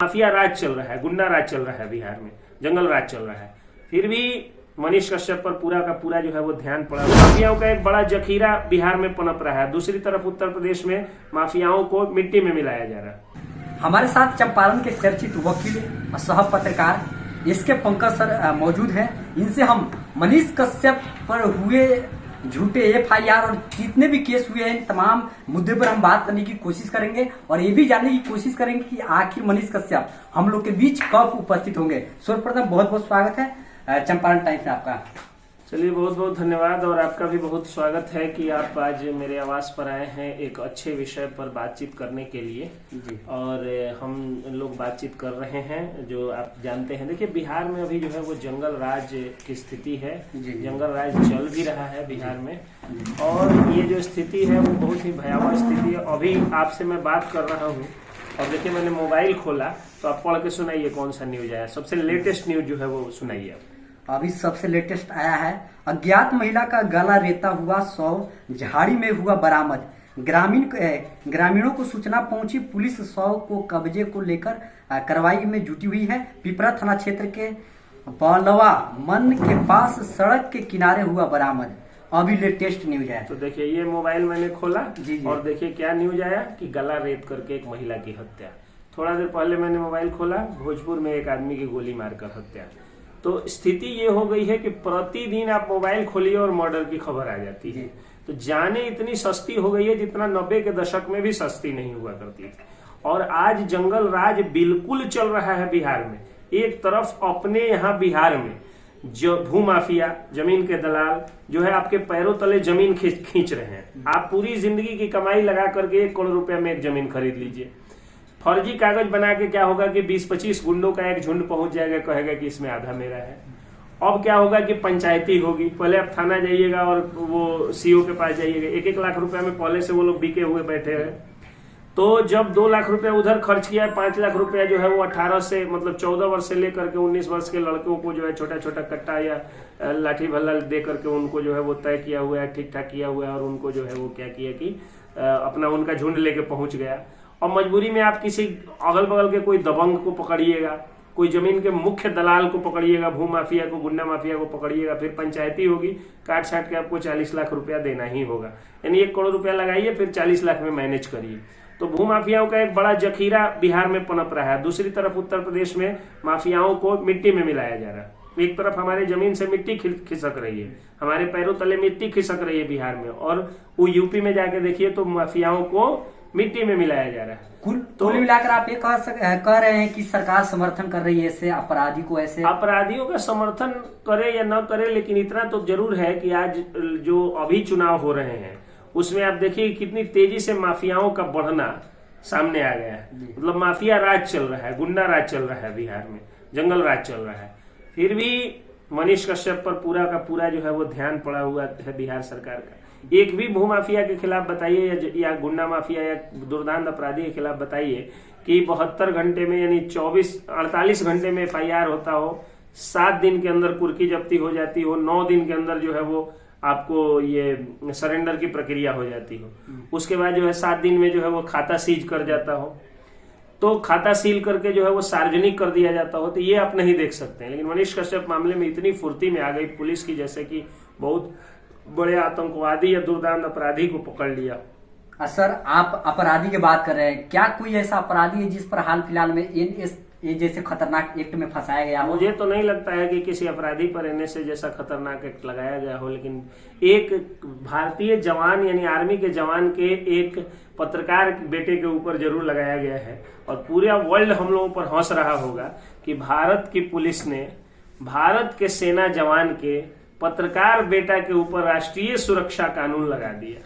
Mafia राज चल रहा है, गुंडा राज चल रहा है बिहार में, जंगल राज चल रहा है, फिर भी मनीष कश्यप पर पूरा का पूरा जो है वो ध्यान पड़ा। माफियाओं का एक बड़ा जखीरा बिहार में पनप रहा है, दूसरी तरफ उत्तर प्रदेश में माफियाओं को मिट्टी में मिलाया जा रहा है। हमारे साथ चंपारण के चर्चित वकील और सह पत्रकार इसके पंकज सर मौजूद हैं। इनसे हम मनीष कश्यप पर हुए झूठे FIR और जितने भी केस हुए हैं तमाम मुद्दे पर हम बात करने की कोशिश करेंगे और ये भी जानने की कोशिश करेंगे कि आखिर मनीष कश्यप हम लोग के बीच कब उपस्थित होंगे। सर्वप्रथम बहुत बहुत स्वागत है चंपारण टाइम्स में आपका। चलिए, बहुत बहुत धन्यवाद और आपका भी बहुत स्वागत है कि आप आज मेरे आवास पर आए हैं एक अच्छे विषय पर बातचीत करने के लिए जी। और हम लोग बातचीत कर रहे हैं जो आप जानते हैं। देखिए, बिहार में अभी जो है वो जंगल राज की स्थिति है, जंगल राज चल भी रहा है बिहार में और ये जो स्थिति है वो बहुत ही भयावह स्थिति है। अभी आपसे मैं बात कर रहा हूँ और देखिए मैंने मोबाइल खोला तो आप पढ़ के सुनाइए कौन सा न्यूज आया, सबसे लेटेस्ट न्यूज जो है वो सुनाइए। अभी सबसे लेटेस्ट आया है, अज्ञात महिला का गला रेता हुआ 100 झाड़ी में हुआ बरामद। ग्रामीणों को सूचना पहुंची, पुलिस 100 को कब्जे को लेकर कार्रवाई में जुटी हुई है। पिपरा थाना क्षेत्र के बलवा मन के पास सड़क के किनारे हुआ बरामद। अभी लेटेस्ट न्यूज है। तो देखिए ये मोबाइल मैंने खोला जी। और देखिए क्या न्यूज आया कि गला रेत करके एक महिला की हत्या। थोड़ा देर पहले मैंने मोबाइल खोला, भोजपुर में एक आदमी की गोली मारकर हत्या। तो स्थिति ये हो गई है कि प्रतिदिन आप मोबाइल खोलिए और मर्डर की खबर आ जाती है। तो जाने इतनी सस्ती हो गई है जितना 90 के दशक में भी सस्ती नहीं हुआ करती थी। और आज जंगल राज बिल्कुल चल रहा है बिहार में। एक तरफ अपने यहाँ बिहार में जो भूमाफिया, जमीन के दलाल जो है आपके पैरों तले जमीन खींच रहे हैं। आप पूरी जिंदगी की कमाई लगा करके 1 करोड़ रुपया में एक जमीन खरीद लीजिए। फर्जी कागज बना के क्या होगा कि 20-25 गुंडों का एक झुंड पहुंच जाएगा, कहेगा कि इसमें आधा मेरा है। अब क्या होगा कि पंचायती होगी। पहले आप थाना जाइएगा और वो CO के पास जाइएगा, 1-1 लाख रुपया में पहले से वो लोग बिके हुए बैठे हैं। तो जब 2 लाख रुपया उधर खर्च किया, 5 लाख रुपया जो है वो 18 से मतलब 14 वर्ष से लेकर के 19 वर्ष के लड़कों को जो है छोटा छोटा कट्टा या लाठी भल्ला दे करके उनको जो है वो तय किया हुआ है, ठीक ठाक किया हुआ है और उनको जो है वो क्या किया कि अपना उनका झुंड लेके पहुंच गया। और मजबूरी में आप किसी अगल बगल के कोई दबंग को पकड़िएगा, कोई जमीन के मुख्य दलाल को पकड़िएगा, भू माफिया को, गुंडा माफिया को पकड़िएगा, फिर पंचायती होगी, काट छाट के आपको 40 लाख रुपया देना ही होगा। यानी 1 करोड़ रुपया लगाइए, फिर 40 लाख में मैनेज करिए। तो भू माफियाओं का एक बड़ा जखीरा बिहार में पनप रहा है, दूसरी तरफ उत्तर प्रदेश में माफियाओं को मिट्टी में मिलाया जा रहा है। एक तरफ हमारे जमीन से मिट्टी खिसक रही है, हमारे पैरों तले मिट्टी खिसक रही है बिहार में, और वो यूपी में जाके देखिए तो माफियाओं को मिट्टी में मिलाया जा रहा है। कुल मिलाकर आप ये कह रहे हैं कि सरकार समर्थन कर रही है ऐसे अपराधी को, ऐसे अपराधियों का समर्थन करे या न करे, लेकिन इतना तो जरूर है कि आज जो अभी चुनाव हो रहे हैं उसमें आप देखिए कितनी तेजी से माफियाओं का बढ़ना सामने आ गया है। मतलब माफिया राज चल रहा है, गुंडा राज चल रहा है बिहार में, जंगल राज चल रहा है। फिर भी मनीष कश्यप पर पूरा का पूरा जो है वो ध्यान पड़ा हुआ है बिहार सरकार का। एक भी भू माफिया के खिलाफ बताइए या गुंडा माफिया या दुर्दांत अपराधी के खिलाफ बताइए कि 72 घंटे में यानी 48 घंटे में FIR होता हो, 7 दिन के अंदर कुर्की जब्ती हो जाती हो, 9 दिन के अंदर जो है वो आपको ये सरेंडर की प्रक्रिया हो जाती हो, उसके बाद जो है 7 दिन में जो है वो खाता सीज कर जाता हो, तो खाता सील करके जो है वो सार्वजनिक कर दिया जाता हो। तो ये आप नहीं देख सकते हैं। लेकिन मनीष कश्यप मामले में इतनी फुर्ती में आ गई पुलिस की, जैसे कि बहुत बड़े आतंकवादी या दुर्दांत अपराधी को पकड़ लिया। सर, आप अपराधी की बात कर रहे हैं, क्या कोई ऐसा अपराधी है जिस पर हाल फिलहाल में ये जैसे खतरनाक एक्ट में फंसाया गया हो? मुझे तो नहीं लगता है कि किसी अपराधी पर NSA जैसा खतरनाक एक्ट लगाया गया हो, लेकिन एक भारतीय जवान यानी आर्मी के जवान के एक पत्रकार बेटे के ऊपर जरूर लगाया गया है। और पूरा वर्ल्ड हम लोगों पर हंस रहा होगा कि भारत की पुलिस ने भारत के सेना जवान के पत्रकार बेटा के ऊपर राष्ट्रीय सुरक्षा कानून लगा दिया।